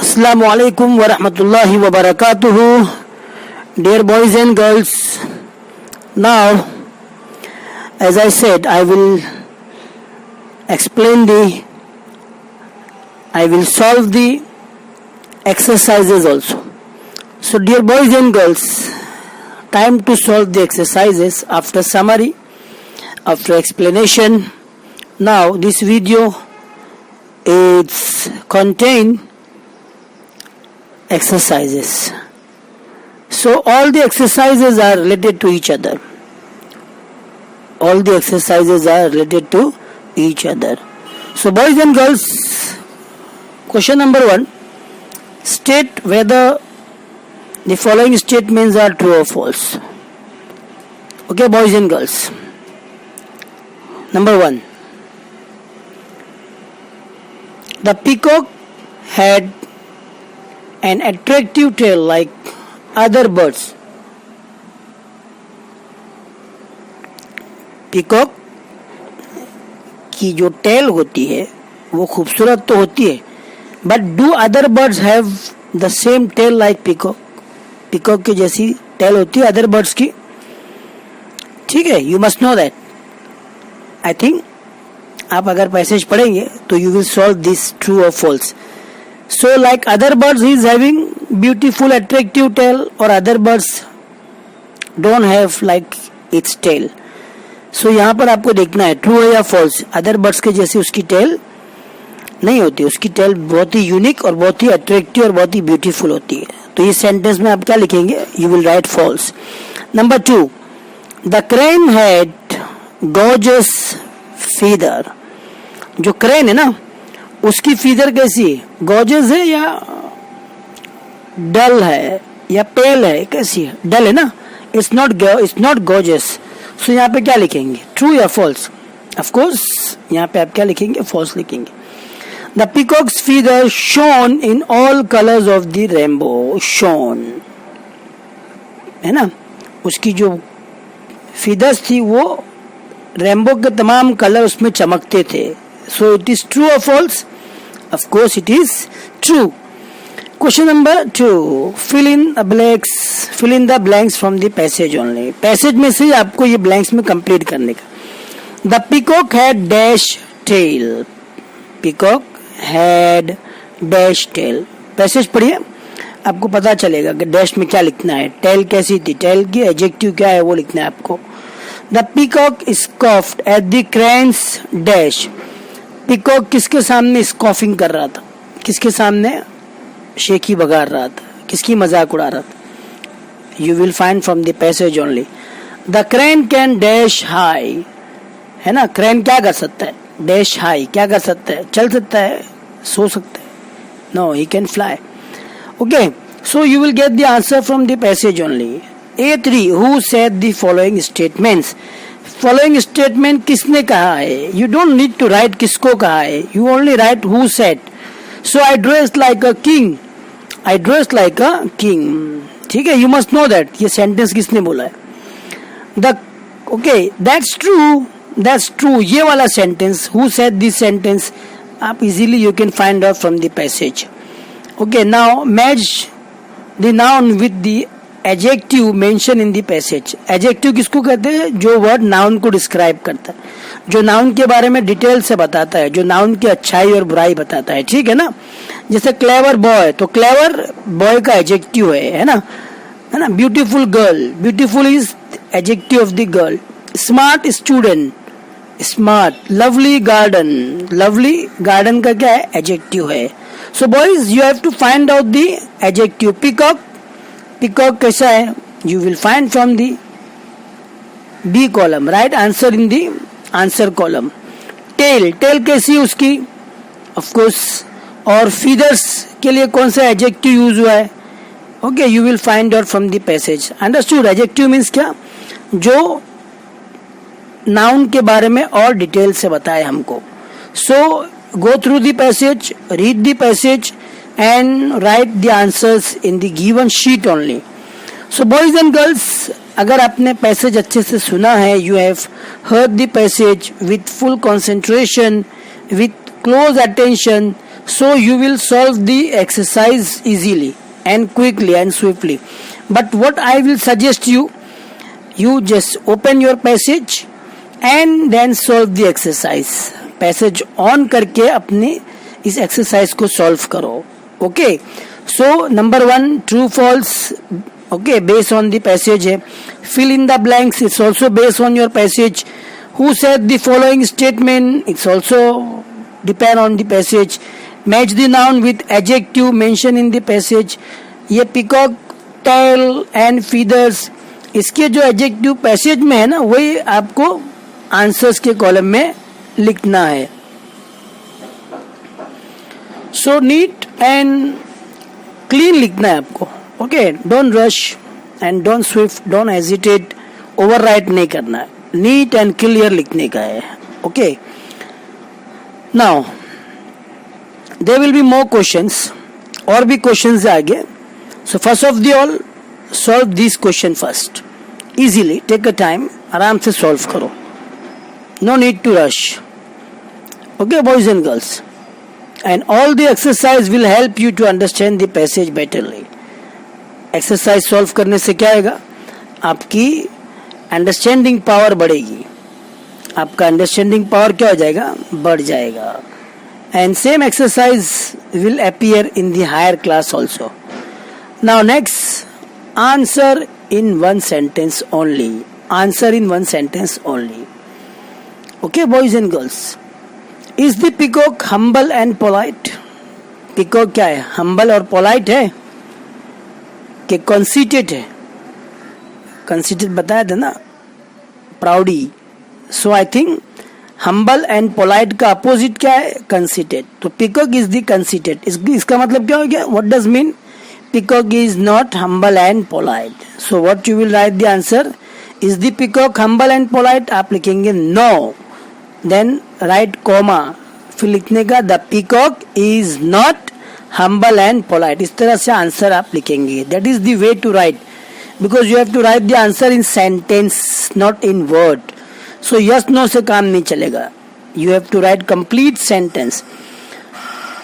Assalamu alaikum wa rahmatullahi wa barakatuhu. Dear boys and girls, now as I said, I will solve the exercises also. So dear boys and girls, time to solve the exercises after summary, after explanation. Now this video is contain exercises. So all the exercises are related to each other. All the exercises are related to each other. So boys and girls, question number 1. State whether the following statements are true or false. Okay, boys and girls. Number 1. The peacock had an attractive tail like other birds. Peacock की जो tell होती है वो खूबसूरत तो होती है, but do other birds have the same tail like peacock? Peacock की जैसी टेल होती है अदर बर्ड्स की, ठीक है? You must know that. I think आप अगर पैसेज पढ़ेंगे तो you will solve this true और false. So like other birds he is having beautiful attractive tail, or other birds don't have like its tail. So यहाँ पर आपको देखना है ट्रू है या फॉल्स. अदर बर्ड्स के जैसे उसकी टेल नहीं होती, उसकी टेल बहुत ही यूनिक और बहुत ही अट्रैक्टिव और बहुत ही ब्यूटीफुल होती है. तो इस सेंटेंस में आप क्या लिखेंगे? You will write false. Number 2. The crane had gorgeous feather. जो क्रेन है ना उसकी फीदर कैसी है? गॉर्जियस है या डल है या पेल है? कैसी है? डल है ना. It's not gorgeous. सो यहाँ पे क्या लिखेंगे? ट्रू या फॉल्स? ऑफ कोर्स यहाँ पे आप क्या लिखेंगे? फॉल्स लिखेंगे. The peacocks feather shown in all colours of the rainbow. Shown है ना, उसकी जो फीदर्स थी वो रेनबो के तमाम कलर उसमें चमकते थे. सो इट इज ट्रू और false? Of course it is true. Question number 2. Fill in the blanks from the passage only. Passage में से आपको ये blanks में complete करने का. The peacock had dash tail. Peacock had dash tail. Passage पढ़िए, आपको पता चलेगा कि dash में क्या लिखना है. tail कैसी थी, tail की adjective क्या है वो लिखना है आपको. The peacock scoffed at the crane's dash. Peacock किसके सामने स्कॉफिंग कर रहा था? किसके सामने शेखी बगार रहा था? किसकी मजाक उड़ा रहा था? You will find from the passage only. The crane can dash high. है ना, क्रेन क्या कर सकता है? Dash high. क्या कर सकता है? चल सकता है, सो सकता है? No, he can fly. Okay, so you will get the answer from the passage only. A3. Who said the following statements. Following statement किसने कहा है? You don't need to write किसको कहा है, you only write who said. So I dress like a king. I dress like a king. ठीक है, you must know that ये sentence किसने बोला है. The okay, that's true. ये वाला sentence, who said this sentence, आप easily you can find out from the passage. Okay, now match the noun with the adjective mention in the passage. Adjective किसको कहते हैं? जो वर्ड नाउन को describe करता है, जो नाउन के बारे में डिटेल से बताता है, जो नाउन की अच्छाई और बुराई बताता है. ठीक है ना. जैसे क्लेवर बॉय, तो क्लेवर बॉय का एडजेक्टिव है ना, है ना. Beautiful girl, beautiful is adjective of the girl. Smart student, smart. Lovely garden, lovely garden का क्या है? एडजेक्टिव है. So boys you have to find out the adjective. Peacock, peacock कैसा है? You will find from the B column. Write answer in the answer column. Tail, tail कैसी है उसकी? Of course. और फीदर्स के लिए कौन सा एडजेक्टिव यूज हुआ है? Okay, you will find out from the passage. Understood. Adjective means क्या? जो नाउन के बारे में और डिटेल से बताए हमको. So go through the passage, read the passage and write the answers in the given sheet only. So boys and girls, अगर आपने पैसेज अच्छे से सुना है, you have heard the passage with full concentration, with close attention, so you will solve the exercise easily and quickly and swiftly. But what I will suggest you, you just open your passage and then solve the exercise. Passage on करके अपने इस exercise को solve करो. Okay, so number 1 true false, okay, based on the passage है. Fill in the blanks, it's also based on your passage. Who said the following statement, it's also depend on the passage. Match the noun with adjective mention in the passage. ये peacock, tail and feathers, इसके जो adjective passage में है ना, वही आपको answers के column में लिखना है. सो नीट एंड क्लीन लिखना है आपको. Okay, don't rush and don't swift, don't hesitate, overwrite नहीं करना है. नीट एंड क्लियर लिखने का है. Okay, now there will be more questions, और भी क्वेश्चंस है आगे. So first of the all solve this question first easily. Take a time, आराम से सॉल्व करो. No need to rush. Okay, boys and girls. And all the exercise will help you to understand the passage betterly. Exercise solve करने से क्या आएगा? आपकी understanding power बढ़ेगी. आपका अंडरस्टैंडिंग पावर क्या हो जाएगा? बढ़ जाएगा. And same exercise will appear in the higher class also. Now next, answer in one sentence only. Answer in one sentence only. Okay, boys and girls. Is the peacock humble and polite? Peacock क्या है? Humble और polite है कि conceited है? Conceited बताया था ना, proudy. So I think humble and polite का opposite क्या है? Conceited. तो peacock is the conceited. इसका मतलब क्या हो गया? What does mean? Peacock is not humble and polite. So what you will write the answer? Is the peacock humble and polite? आप लिखेंगे no. Then write comma, फिर लिखने का the peacock is not humble and polite. इस तरह से answer आप लिखेंगे. That is the way to write, because you have to write the answer in sentence, not in word. So yes no से काम नहीं चलेगा. You have to write complete sentence.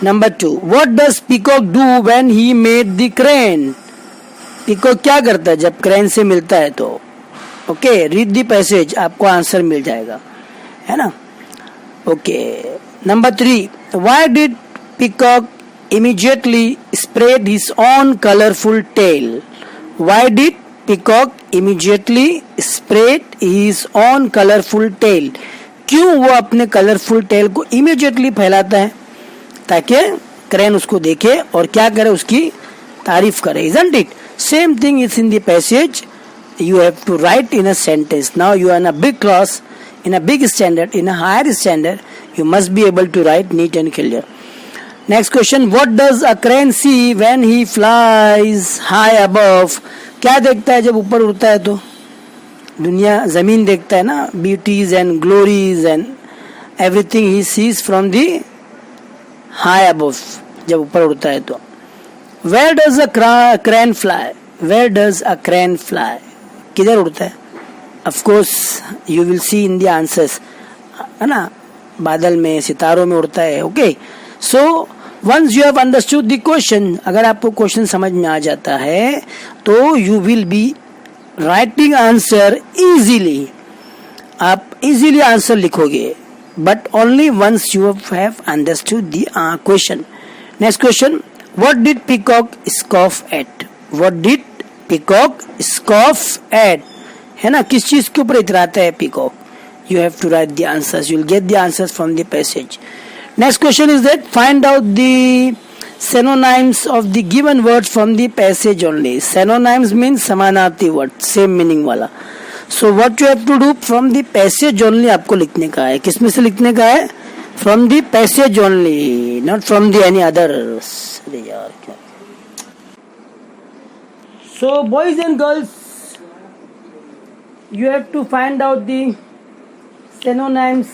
Number 2, what does peacock do when he met the crane? Peacock क्या करता है जब crane से मिलता है तो? Okay, read the passage, आपको आंसर मिल जाएगा, है ना. Okay, number 3, why did peacock immediately spread his own colorful tail? Why did peacock immediately spread his own colorful tail? क्यों वो अपने कलरफुल टेल को इमीडिएटली फैलाता है? ताकि क्रेन उसको देखे और क्या करे, उसकी तारीफ करे. Isn't it? Same thing is in the passage. You have to write in a sentence. Now you are in a big class, in a big standard, in a higher standard, you must be able to write neat and clear. Next question, what does a crane see when he flies high above? क्या देखता है जब ऊपर उड़ता है तो? दुनिया, जमीन देखता है ना, beauties and glories and everything he sees from the high above, जब ऊपर उड़ता है तो. Where does a crane fly? Where does a crane fly? किधर उड़ता है? Of course, you will see in the answers, है ना, बादल में, सितारों में उड़ता है. Okay, so once you have understood the question, अगर आपको क्वेश्चन समझ में आ जाता है तो you will be writing answer easily. आप easily आंसर लिखोगे, but only once you have understood the question. Next question, what did peacock scoff at? What did peacock scoff at? है ना, किस चीज के ऊपर इतराता है peacock? You have to write the answers. You will get the answers from the passage. Next question is that find out the synonyms of the given words from the passage only. Synonyms means समानार्थी word, same meaning वाला. So what you have to do from the passage only आपको लिखने का है. किसमें से लिखने का है? From the passage only, not from the any others. यार क्या? So boys and girls, you have to find out the synonyms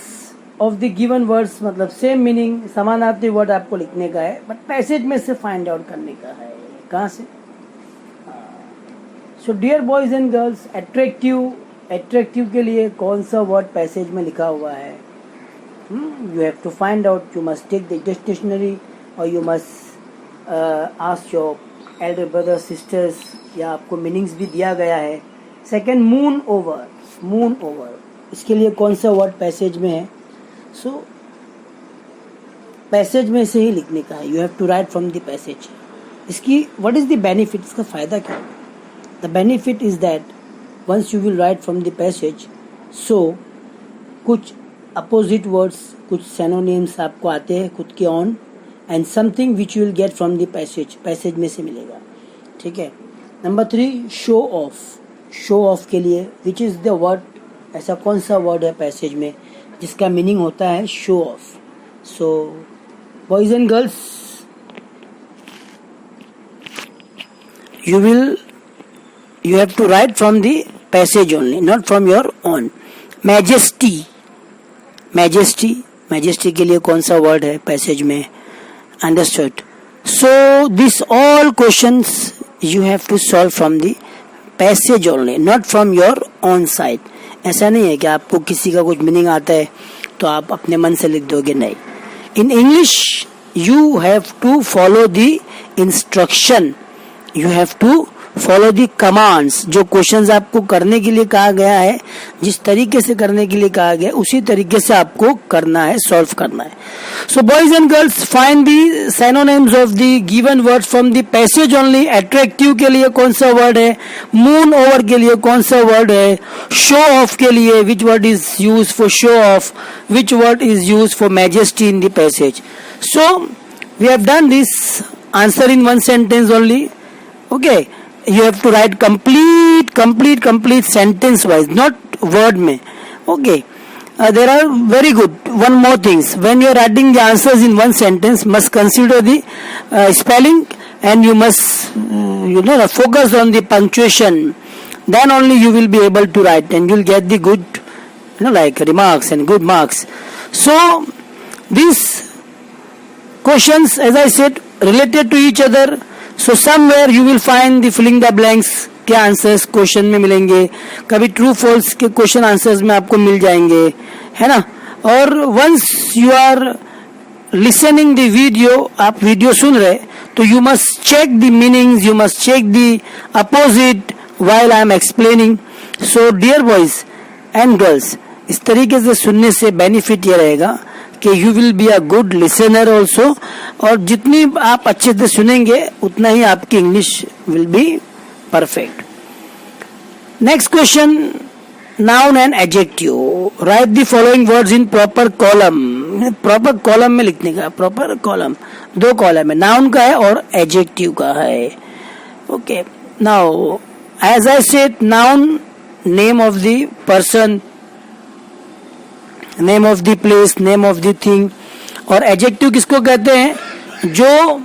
of the given words, मतलब सेम मीनिंग, समानार्थी वर्ड आपको लिखने का है, बट पैसेज में से फाइंड आउट करने का है. कहाँ से? So dear boys and girls, attractive के लिए कौन सा वर्ड पैसेज में लिखा हुआ है? You have to find out. You must take the dictionary, और you must ask your elder brother sisters, या आपको मीनिंग्स भी दिया गया है. Second, moon over. Moon over, इसके लिए कौन सा वर्ड पैसेज में है? सो पैसेज में से ही लिखने का है. You have to write from the passage. इसकी व्हाट इज द बेनिफिट, इसका फायदा क्या है? The benefit is that once you will write from the passage, so कुछ अपोजिट वर्ड्स, कुछ सिनोनिम्स आपको आते हैं खुद के on, and something which you will get from the passage, passage में से मिलेगा. ठीक है. Number 3, show off. Show off के लिए विच इज द वर्ड, ऐसा कौन सा वर्ड है पैसेज में जिसका मीनिंग होता है show off? So boys and girls, you have to write from the passage only, not from your own. Majesty. Majesty के लिए कौन सा वर्ड है पैसेज में? Understood. So this all questions you have to solve from the passage only, not from your own side. ऐसा नहीं है कि आपको किसी का कुछ मीनिंग आता है तो आप अपने मन से लिख दोगे, नहीं. In English you have to follow the instruction. You have to follow the commands. जो क्वेश्चंस आपको करने के लिए कहा गया है, जिस तरीके से करने के लिए कहा गया है, उसी तरीके से आपको करना है, सॉल्व करना है. So boys and girls, find the synonyms of the given words from the passage only. Attractive के लिए कौन सा वर्ड है? Moon over के लिए कौन सा वर्ड है? Show off के लिए which word is used for show off? Which word is used for majesty in the passage? So we have done this answer in one sentence only. Okay. You have to write complete sentence wise, not word में. Okay. There are very good. One more things. When you are writing the answers in one sentence, must consider the spelling, and you must focus on the punctuation. Then only you will be able to write, and you will get the good, like remarks and good marks. So these questions, as I said, related to each other. So somewhere you will find the filling the blanks के answers question में मिलेंगे. कभी true false के question answers में आपको मिल जाएंगे, है ना. और once you are listening the video, आप वीडियो सुन रहे, तो you must check the meanings, you must check the opposite while I am explaining. So dear boys and girls, इस तरीके से सुनने से बेनिफिट ये रहेगा कि you will be a good listener also, और जितनी आप अच्छे से सुनेंगे उतना ही आपकी English will be perfect. Next question, noun and adjective. Write the following words in proper column. Proper column में लिखने का. प्रॉपर कॉलम, 2 कॉलम है, नाउन का है और एडजेक्टिव का है. Okay. Now as I said, noun name of the person, name of the place, name of the thing. और एडजेक्टिव किसको कहते हैं? जो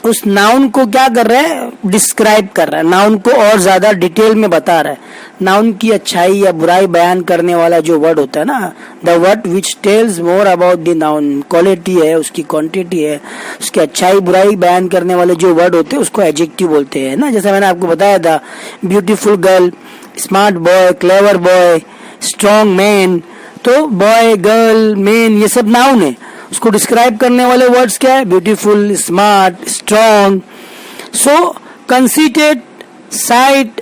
उस नाउन को क्या कर रहा है? डिस्क्राइब कर रहा है, नाउन को और ज्यादा डिटेल में बता रहा है. नाउन की अच्छाई या बुराई बयान करने वाला जो वर्ड होता है ना, the word which tells more about the noun. Quality है, उसकी क्वांटिटी है, उसकी अच्छाई बुराई बयान करने वाले जो वर्ड होते हैं उसको एडजेक्टिव बोलते हैं ना. जैसे मैंने आपको बताया था, beautiful girl, smart boy, clever boy, strong man. तो बॉय, गर्ल, मैन, ये सब नाउन है. उसको डिस्क्राइब करने वाले वर्ड्स क्या है? Beautiful, smart, strong. So conceited, sight,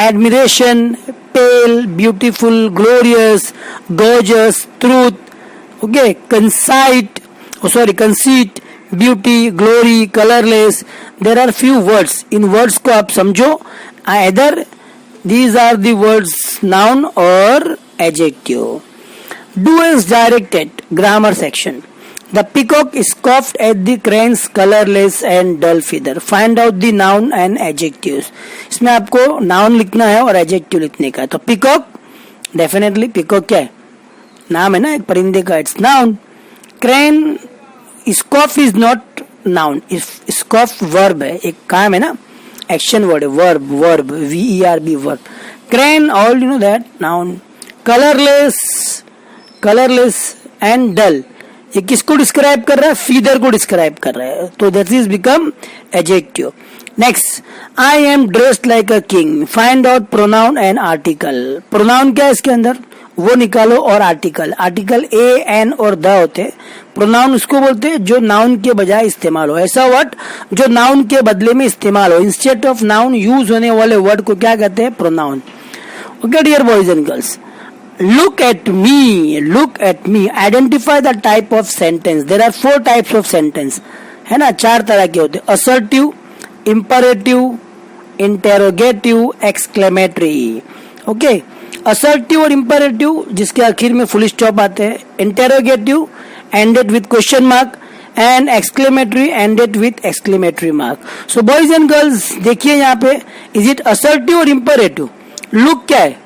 admiration, pale, beautiful, glorious, gorgeous, truth. Okay. Conceit, beauty, glory, colourless. There are few words. इन वर्ड्स को आप समझो. Either these are the words noun or adjective. Do as directed. Grammar section. The peacock scoffed at the crane's colorless and dull feather. Find out the noun and adjectives. इसमें आपको noun लिखना है और adjective लिखने का है. तो peacock, definitely peacock क्या है? नाम है ना एक परिंदे का. It's noun. Crane, scoff is not noun. Scoff verb है, एक काम है ना, action word है, verb, verb, verb. Crane, all you know that, noun. Colorless and dull, ये किसको डिस्क्राइब कर रहा है? फीदर को डिस्क्राइब कर रहा है. तो that is become adjective. Next, I am dressed like a king. Find out pronoun and article. Pronoun क्या है इसके अंदर? वो निकालो, और आर्टिकल, आर्टिकल ए एन और द होते हैं। प्रोनाउन उसको बोलते हैं जो नाउन के बजाय इस्तेमाल हो, ऐसा वर्ड जो नाउन के बदले में इस्तेमाल हो, इंस्टेड ऑफ नाउन यूज होने वाले वर्ड को क्या कहते हैं? Pronoun. Okay dear boys and girls, look at me, identify the type of sentence. There are 4 types of sentence, है ना, 4 तरह के होते हैं, assertive, imperative, interrogative, exclamatory. Okay, assertive और imperative जिसके आखिर में फुल स्टॉप आते हैं, interrogative ended with question mark and exclamatory ended with exclamatory mark. So boys and girls, देखिए यहाँ पे is it assertive और imperative? look क्या है?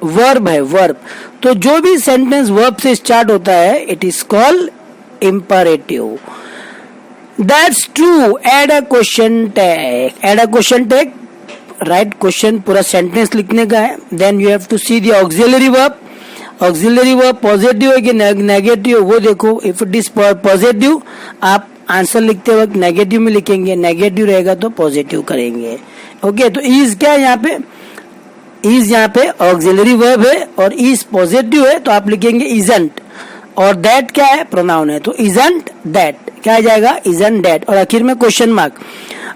वर्ब है, वर्ब। तो जो भी सेंटेंस वर्ब से स्टार्ट होता है it is called imperative. That's true, add a question tag, add a question tag, write question पूरा सेंटेंस लिखने का है। Then you have to see the auxiliary verb, auxiliary verb positive है कि negative वो देखो। इफ इट इज पॉजिटिव आप answer लिखते वक्त नेगेटिव में लिखेंगे, नेगेटिव रहेगा तो पॉजिटिव करेंगे। ओके, तो इज क्या है यहाँ पे? इज यहाँ पे ऑक्सिलरी वर्ब है और इज पॉजिटिव है तो आप लिखेंगे इजंट, और दैट क्या है? प्रोनाउन है, तो इजंट दैट क्या आ जाएगा? इजंट दैट, और आखिर में question mark.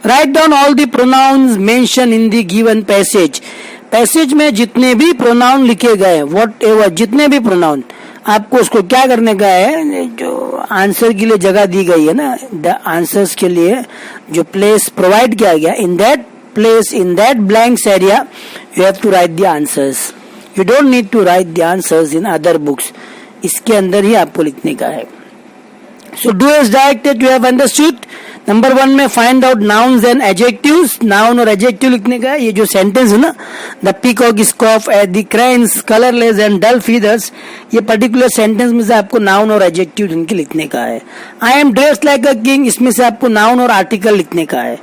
Right down all the pronounce mention in the given passage, passage में जितने भी प्रोनाउन लिखे गए, वॉट एवर जितने भी प्रोनाउन, आपको उसको क्या करने का है? जो आंसर के लिए जगह दी गई है ना, द आंसर्स के लिए जो प्लेस प्रोवाइड किया गया, in that place, in that blanks area you have to write the answers. You don't need to write the answers in other books. इसके अंदर ही आपको लिखने का है। So do as directed, you have understood. Number 1 में find out nouns and adjectives, noun और adjective लिखने का है। ये जो सेंटेंस है ना, the peacock is cough at the cranes colorless and dull feathers, ये पर्टिकुलर सेंटेंस में से आपको नाउन और एडजेक्टिव इनके लिखने का है। I am dressed like a king, इसमें से आपको नाउन और आर्टिकल लिखने का है।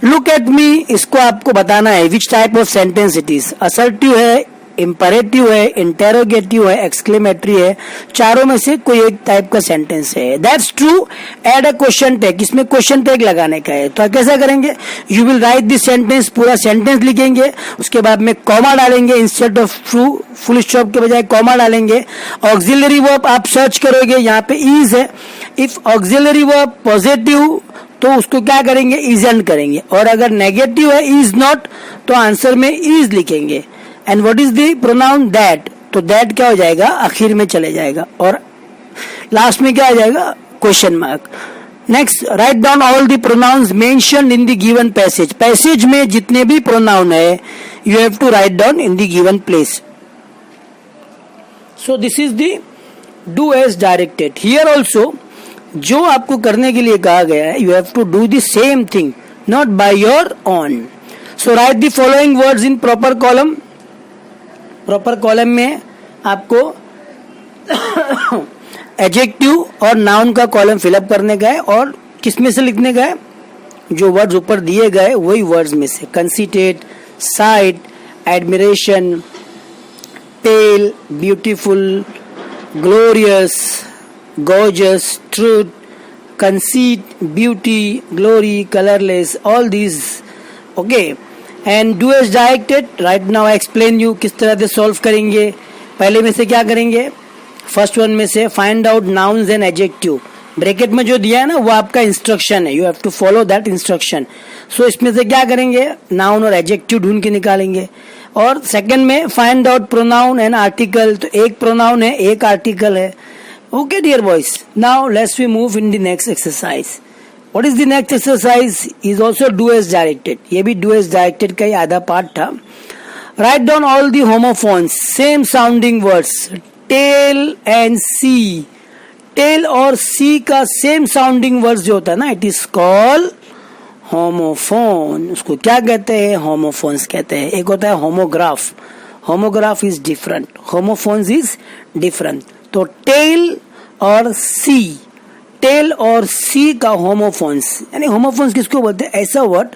लुक एट मी, इसको आपको बताना है which type of sentence it is, assertive है, इंपरेटिव है, इंटेरोगेटिव है, एक्सक्लेमेटरी है, चारों में से कोई एक टाइप का सेंटेंस है। That's true, add a question tag, इसमें क्वेश्चन टैग लगाने का है। तो कैसा करेंगे? You will write this sentence, पूरा सेंटेंस लिखेंगे, उसके बाद में कॉमा डालेंगे, instead of true full stop के बजाय कॉमा डालेंगे। ऑक्सिलरी वर्ब आप सर्च करोगे, यहाँ पे इज है, इफ ऑक्सिलरी वर्ब पॉजिटिव तो उसको क्या करेंगे? इजंट करेंगे, और अगर नेगेटिव है इज नॉट तो आंसर में इज लिखेंगे। And what is the pronoun? That, तो दैट क्या हो जाएगा? आखिर में चले जाएगा, और लास्ट में क्या आ जाएगा? Question mark. Next, write down all the pronouns mentioned in the given passage, passage में जितने भी प्रोनाउन है you have to write down in the given place. So this is the do as directed. Here also जो आपको करने के लिए कहा गया है, you have to do the same thing, not by your own. So write the following words in proper column, proper column में आपको एडजेक्टिव और नाउन का कॉलम फिलअप करने का है, और किस में से लिखने का है? जो वर्ड्स ऊपर दिए गए वही वर्ड्स में से, conceited, sight, admiration, pale, beautiful, glorious, gorgeous, truth, conceit, beauty, glory, colorless, all these. Okay, and do as directed. Right now I explain you किस तरह से सॉल्व करेंगे। पहले में से क्या करेंगे? फर्स्ट वन में से find out nouns and adjective, bracket में जो दिया है ना वो आपका इंस्ट्रक्शन है, you have to follow that instruction. So इसमें से क्या करेंगे? नाउन और एडजेक्टिव ढूंढ के निकालेंगे। और सेकंड में find out pronoun and article, तो एक प्रोनाउन है, एक आर्टिकल है। Okay dear boys, now let's we move in the next exercise. What is the next exercise? Is also do as directed. ये भी do as directed का ही आधा part था। Write down all the homophones, same sounding words. Tail and see. Tail और see का same sounding words जो होता है ना, it is called homophone. उसको क्या कहते हैं? homophones कहते हैं। एक होता है homograph. Homograph is different. Homophones is different. तो टेल और सी, टेल और सी का होमोफोन्स, यानी होमोफोन्स किसको बोलते हैं? ऐसा वर्ड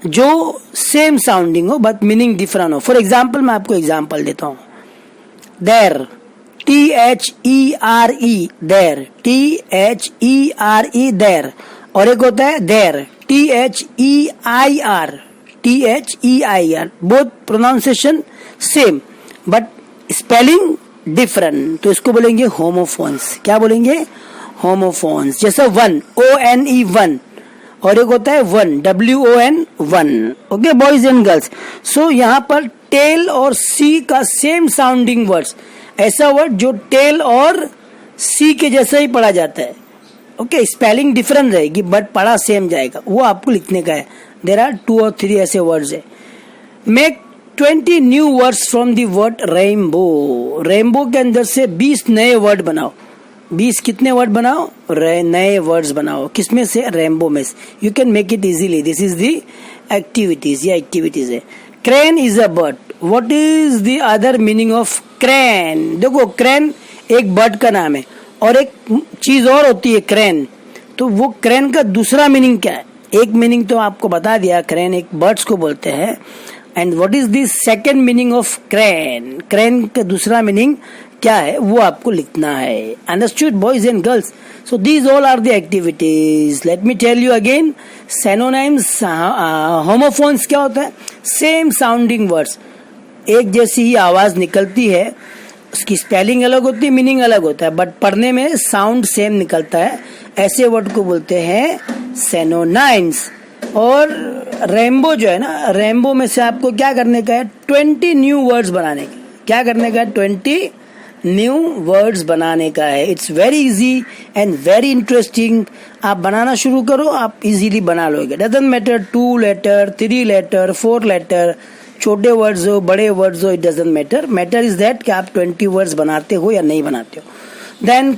जो सेम साउंडिंग हो बट मीनिंग डिफरेंट हो। फॉर एग्जाम्पल मैं आपको एग्जाम्पल देता हूं, देर, THERE, देर, THERE, देर, और एक होता है देर, THEIR, both pronunciation same but spelling different, तो इसको बोलेंगे होमोफोन्स। क्या बोलेंगे? होमोफोन्स। जैसे वन, ONE वन, और एक होता है one, WON won. Okay boys and girls, so यहाँ पर टेल और सी का सेम साउंडिंग वर्ड्स, ऐसा वर्ड जो टेल और सी के जैसा ही पढ़ा जाता है। ओके, स्पेलिंग डिफरेंट रहेगी बट पढ़ा सेम जाएगा, वो आपको लिखने का है। देयर आर 2 और 3 ऐसे वर्ड्स है। Make 20 new words from the word rainbow. Rainbow के अंदर से 20 नए वर्ड बनाओ। 20 कितने वर्ड बनाओ? नए वर्ड्स बनाओ। किसमें से? रेनबो में से। You can make it easily. This is the activities, ये एक्टिविटीज है। Crane is a bird. What is the other meaning of crane? देखो, क्रेन एक बर्ड का नाम है और एक चीज और होती है क्रेन, तो वो क्रेन का दूसरा मीनिंग क्या है? एक मीनिंग तो आपको बता दिया, क्रेन एक बर्ड्स को बोलते हैं। And what is the second meaning of crane? Crane का दूसरा मीनिंग क्या है वो आपको लिखना है। Understood boys and girls? So these all are the activities. Let me tell you again, synonyms, homophones क्या होता है? सेम साउंडिंग वर्ड्स, एक जैसी ही आवाज निकलती है, उसकी स्पेलिंग अलग होती है, मीनिंग अलग होता है, बट पढ़ने में साउंड सेम निकलता है, ऐसे वर्ड को बोलते हैं सिनोनिम्स। और रेनबो जो है ना, रेनबो में से आपको क्या करने का है? 20 न्यू वर्ड्स बनाने का। क्या करने का है? 20 न्यू वर्ड्स बनाने का है। It's very easy and very interesting. आप बनाना शुरू करो, आप इजीली बना लोगे। Doesn't matter 2 letter, 3 letter, 4 letter, छोटे वर्ड्स हो, बड़े वर्ड्स हो, it doesn't matter. Matter is that कि आप 20 वर्ड्स बनाते हो या नहीं बनाते हो। देन